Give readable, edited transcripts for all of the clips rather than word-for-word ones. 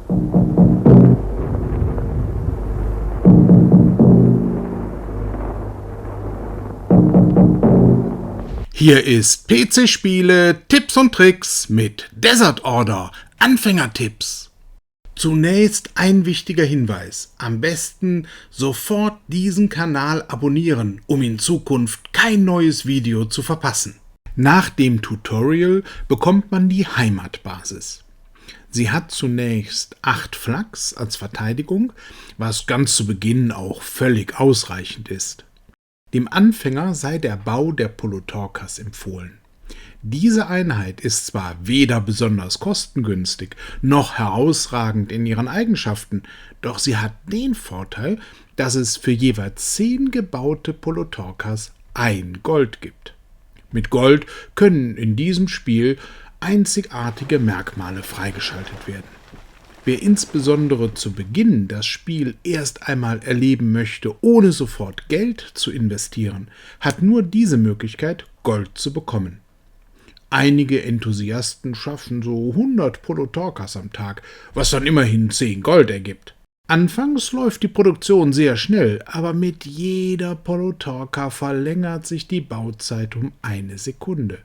Hier ist PC-Spiele Tipps und Tricks mit Desert Order Anfängertipps. Zunächst ein wichtiger Hinweis. Am besten sofort diesen Kanal abonnieren, um in Zukunft kein neues Video zu verpassen. Nach dem Tutorial bekommt man die Heimatbasis. Sie hat zunächst 8 Flaks als Verteidigung, was ganz zu Beginn auch völlig ausreichend ist. Dem Anfänger sei der Bau der Polotorkas empfohlen. Diese Einheit ist zwar weder besonders kostengünstig noch herausragend in ihren Eigenschaften, doch sie hat den Vorteil, dass es für jeweils 10 gebaute Polotorkas 1 Gold gibt. Mit Gold können in diesem Spiel einzigartige Merkmale freigeschaltet werden. Wer insbesondere zu Beginn das Spiel erst einmal erleben möchte, ohne sofort Geld zu investieren, hat nur diese Möglichkeit, Gold zu bekommen. Einige Enthusiasten schaffen so 100 Polotorkas am Tag, was dann immerhin 10 Gold ergibt. Anfangs läuft die Produktion sehr schnell, aber mit jeder Polotorka verlängert sich die Bauzeit um 1 Sekunde.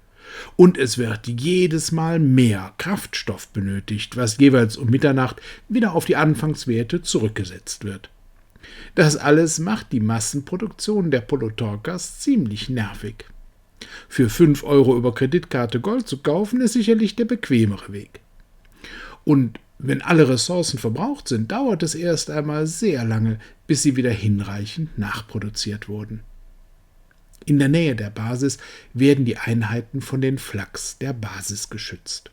Und es wird jedes Mal mehr Kraftstoff benötigt, was jeweils um Mitternacht wieder auf die Anfangswerte zurückgesetzt wird. Das alles macht die Massenproduktion der Polotorkas ziemlich nervig. Für 5 € über Kreditkarte Gold zu kaufen, ist sicherlich der bequemere Weg. Und wenn alle Ressourcen verbraucht sind, dauert es erst einmal sehr lange, bis sie wieder hinreichend nachproduziert wurden. In der Nähe der Basis werden die Einheiten von den Flaks der Basis geschützt.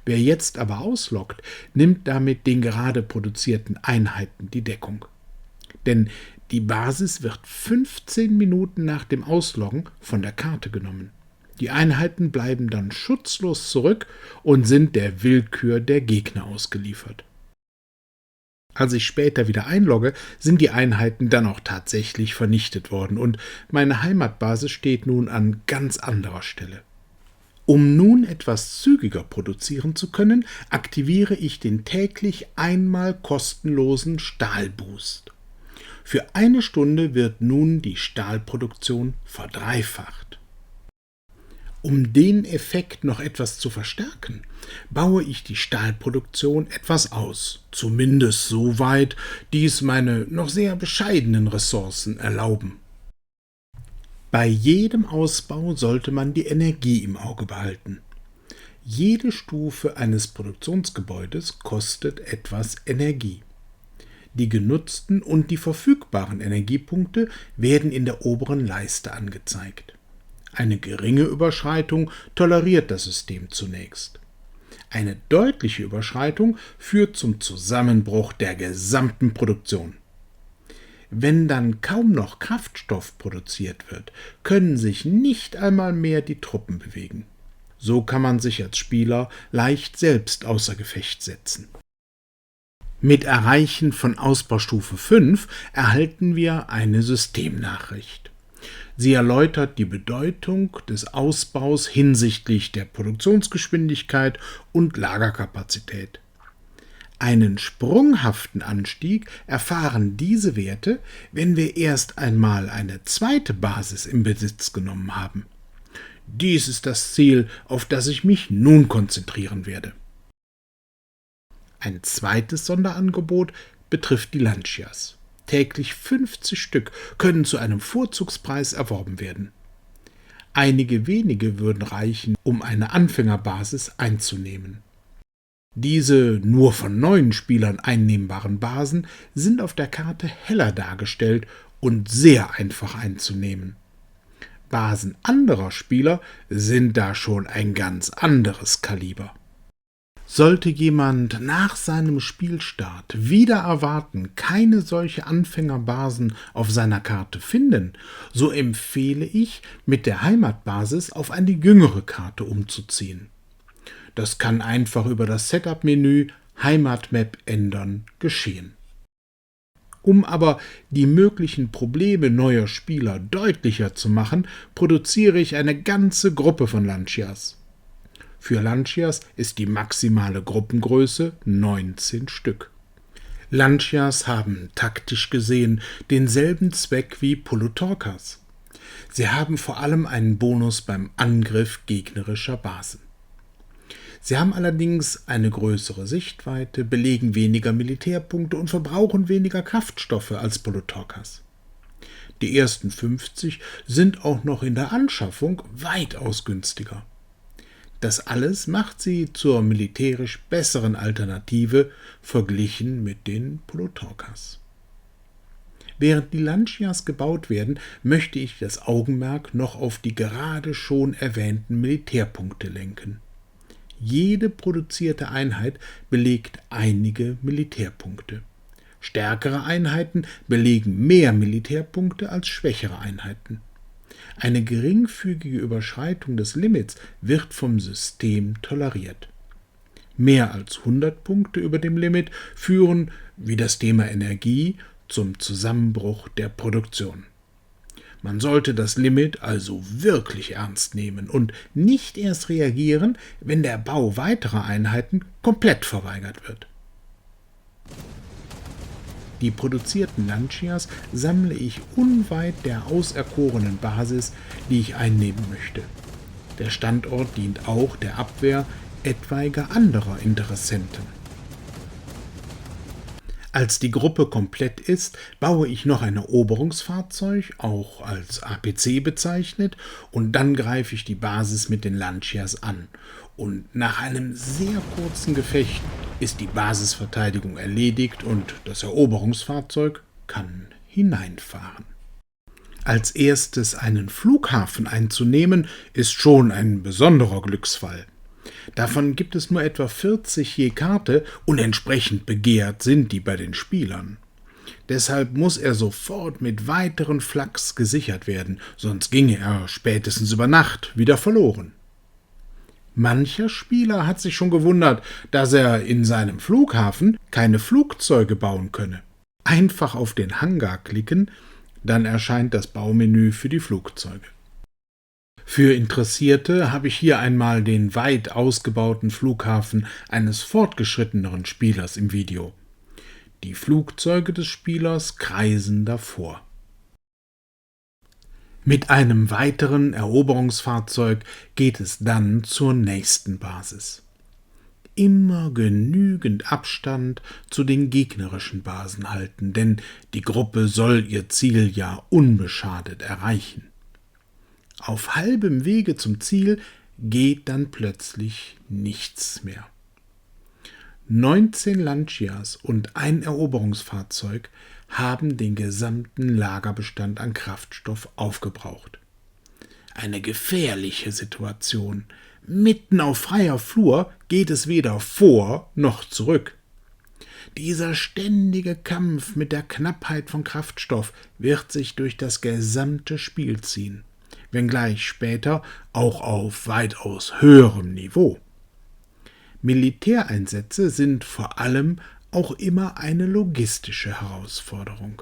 Wer jetzt aber ausloggt, nimmt damit den gerade produzierten Einheiten die Deckung. Denn die Basis wird 15 Minuten nach dem Ausloggen von der Karte genommen. Die Einheiten bleiben dann schutzlos zurück und sind der Willkür der Gegner ausgeliefert. Als ich später wieder einlogge, sind die Einheiten dann auch tatsächlich vernichtet worden und meine Heimatbasis steht nun an ganz anderer Stelle. Um nun etwas zügiger produzieren zu können, aktiviere ich den täglich einmal kostenlosen Stahlboost. Für 1 Stunde wird nun die Stahlproduktion verdreifacht. Um den Effekt noch etwas zu verstärken, baue ich die Stahlproduktion etwas aus, zumindest so weit, dies meine noch sehr bescheidenen Ressourcen erlauben. Bei jedem Ausbau sollte man die Energie im Auge behalten. Jede Stufe eines Produktionsgebäudes kostet etwas Energie. Die genutzten und die verfügbaren Energiepunkte werden in der oberen Leiste angezeigt. Eine geringe Überschreitung toleriert das System zunächst. Eine deutliche Überschreitung führt zum Zusammenbruch der gesamten Produktion. Wenn dann kaum noch Kraftstoff produziert wird, können sich nicht einmal mehr die Truppen bewegen. So kann man sich als Spieler leicht selbst außer Gefecht setzen. Mit Erreichen von Ausbaustufe 5 erhalten wir eine Systemnachricht. Sie erläutert die Bedeutung des Ausbaus hinsichtlich der Produktionsgeschwindigkeit und Lagerkapazität. Einen sprunghaften Anstieg erfahren diese Werte, wenn wir erst einmal eine zweite Basis im Besitz genommen haben. Dies ist das Ziel, auf das ich mich nun konzentrieren werde. Ein zweites Sonderangebot betrifft die Lancias. Täglich 50 Stück können zu einem Vorzugspreis erworben werden. Einige wenige würden reichen, um eine Anfängerbasis einzunehmen. Diese nur von neuen Spielern einnehmbaren Basen sind auf der Karte heller dargestellt und sehr einfach einzunehmen. Basen anderer Spieler sind da schon ein ganz anderes Kaliber. Sollte jemand nach seinem Spielstart wider Erwarten keine solche Anfängerbasen auf seiner Karte finden, so empfehle ich, mit der Heimatbasis auf eine jüngere Karte umzuziehen. Das kann einfach über das Setup-Menü Heimatmap ändern geschehen. Um aber die möglichen Probleme neuer Spieler deutlicher zu machen, produziere ich eine ganze Gruppe von Lancias. Für Lancias ist die maximale Gruppengröße 19 Stück. Lancias haben taktisch gesehen denselben Zweck wie Pulutorkas. Sie haben vor allem einen Bonus beim Angriff gegnerischer Basen. Sie haben allerdings eine größere Sichtweite, belegen weniger Militärpunkte und verbrauchen weniger Kraftstoffe als Pulutorkas. Die ersten 50 sind auch noch in der Anschaffung weitaus günstiger. Das alles macht sie zur militärisch besseren Alternative verglichen mit den Pulutorkas. Während die Lancias gebaut werden, möchte ich das Augenmerk noch auf die gerade schon erwähnten Militärpunkte lenken. Jede produzierte Einheit belegt einige Militärpunkte. Stärkere Einheiten belegen mehr Militärpunkte als schwächere Einheiten. Eine geringfügige Überschreitung des Limits wird vom System toleriert. Mehr als 100 Punkte über dem Limit führen, wie das Thema Energie, zum Zusammenbruch der Produktion. Man sollte das Limit also wirklich ernst nehmen und nicht erst reagieren, wenn der Bau weiterer Einheiten komplett verweigert wird. Die produzierten Lancias sammle ich unweit der auserkorenen Basis, die ich einnehmen möchte. Der Standort dient auch der Abwehr etwaiger anderer Interessenten. Als die Gruppe komplett ist, baue ich noch ein Eroberungsfahrzeug, auch als APC bezeichnet, und dann greife ich die Basis mit den Lancias an. Und nach einem sehr kurzen Gefecht ist die Basisverteidigung erledigt und das Eroberungsfahrzeug kann hineinfahren. Als erstes einen Flughafen einzunehmen, ist schon ein besonderer Glücksfall. Davon gibt es nur etwa 40 je Karte und entsprechend begehrt sind die bei den Spielern. Deshalb muss er sofort mit weiteren Flaks gesichert werden, sonst ginge er spätestens über Nacht wieder verloren. Mancher Spieler hat sich schon gewundert, dass er in seinem Flughafen keine Flugzeuge bauen könne. Einfach auf den Hangar klicken, dann erscheint das Baumenü für die Flugzeuge. Für Interessierte habe ich hier einmal den weit ausgebauten Flughafen eines fortgeschritteneren Spielers im Video. Die Flugzeuge des Spielers kreisen davor. Mit einem weiteren Eroberungsfahrzeug geht es dann zur nächsten Basis. Immer genügend Abstand zu den gegnerischen Basen halten, denn die Gruppe soll ihr Ziel ja unbeschadet erreichen. Auf halbem Wege zum Ziel geht dann plötzlich nichts mehr. 19 Lancias und ein Eroberungsfahrzeug haben den gesamten Lagerbestand an Kraftstoff aufgebraucht. Eine gefährliche Situation. Mitten auf freier Flur geht es weder vor noch zurück. Dieser ständige Kampf mit der Knappheit von Kraftstoff wird sich durch das gesamte Spiel ziehen, wenngleich später auch auf weitaus höherem Niveau. Militäreinsätze sind vor allem auch immer eine logistische Herausforderung.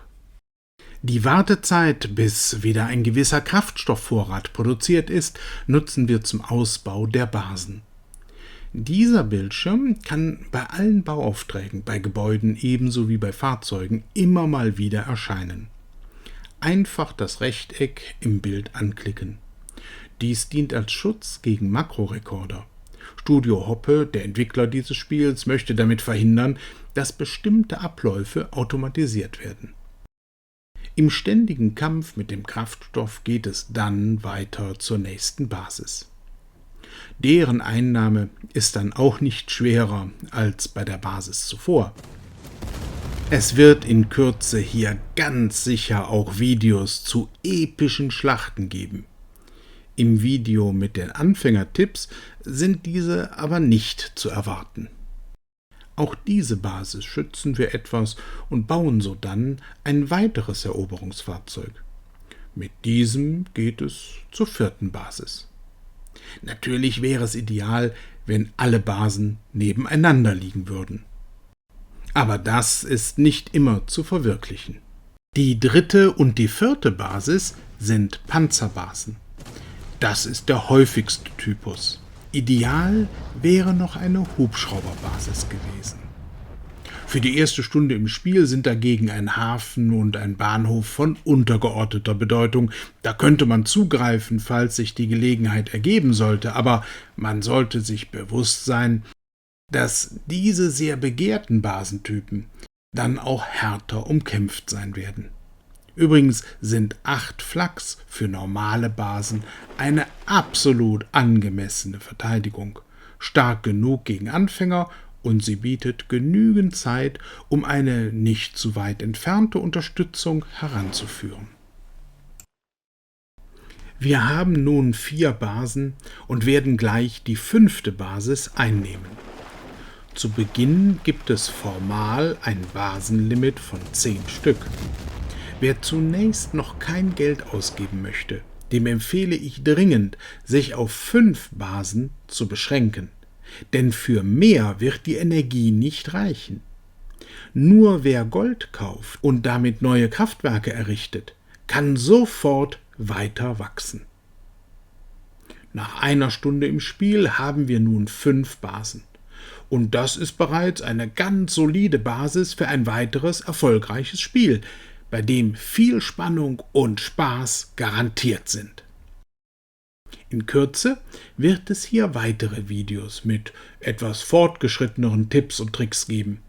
Die Wartezeit, bis wieder ein gewisser Kraftstoffvorrat produziert ist, nutzen wir zum Ausbau der Basen. Dieser Bildschirm kann bei allen Bauaufträgen, bei Gebäuden ebenso wie bei Fahrzeugen immer mal wieder erscheinen. Einfach das Rechteck im Bild anklicken. Dies dient als Schutz gegen Makrorekorder. Studio Hoppe, der Entwickler dieses Spiels, möchte damit verhindern, dass bestimmte Abläufe automatisiert werden. Im ständigen Kampf mit dem Kraftstoff geht es dann weiter zur nächsten Basis. Deren Einnahme ist dann auch nicht schwerer als bei der Basis zuvor. Es wird in Kürze hier ganz sicher auch Videos zu epischen Schlachten geben. Im Video mit den Anfängertipps sind diese aber nicht zu erwarten. Auch diese Basis schützen wir etwas und bauen sodann ein weiteres Eroberungsfahrzeug. Mit diesem geht es zur 4. Basis. Natürlich wäre es ideal, wenn alle Basen nebeneinander liegen würden. Aber das ist nicht immer zu verwirklichen. Die 3. und die 4. Basis sind Panzerbasen. Das ist der häufigste Typus. Ideal wäre noch eine Hubschrauberbasis gewesen. Für die erste Stunde im Spiel sind dagegen ein Hafen und ein Bahnhof von untergeordneter Bedeutung. Da könnte man zugreifen, falls sich die Gelegenheit ergeben sollte, aber man sollte sich bewusst sein, dass diese sehr begehrten Basentypen dann auch härter umkämpft sein werden. Übrigens sind 8 Flaks für normale Basen eine absolut angemessene Verteidigung, stark genug gegen Anfänger, und sie bietet genügend Zeit, um eine nicht zu weit entfernte Unterstützung heranzuführen. Wir haben nun 4 Basen und werden gleich die 5. Basis einnehmen. Zu Beginn gibt es formal ein Basenlimit von 10 Stück. Wer zunächst noch kein Geld ausgeben möchte, dem empfehle ich dringend, sich auf 5 Basen zu beschränken. Denn für mehr wird die Energie nicht reichen. Nur wer Gold kauft und damit neue Kraftwerke errichtet, kann sofort weiter wachsen. Nach einer Stunde im Spiel haben wir nun 5 Basen. Und das ist bereits eine ganz solide Basis für ein weiteres erfolgreiches Spiel, bei dem viel Spannung und Spaß garantiert sind. In Kürze wird es hier weitere Videos mit etwas fortgeschritteneren Tipps und Tricks geben.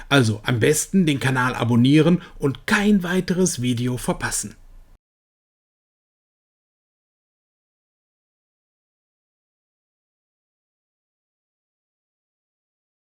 Also am besten den Kanal abonnieren und kein weiteres Video verpassen.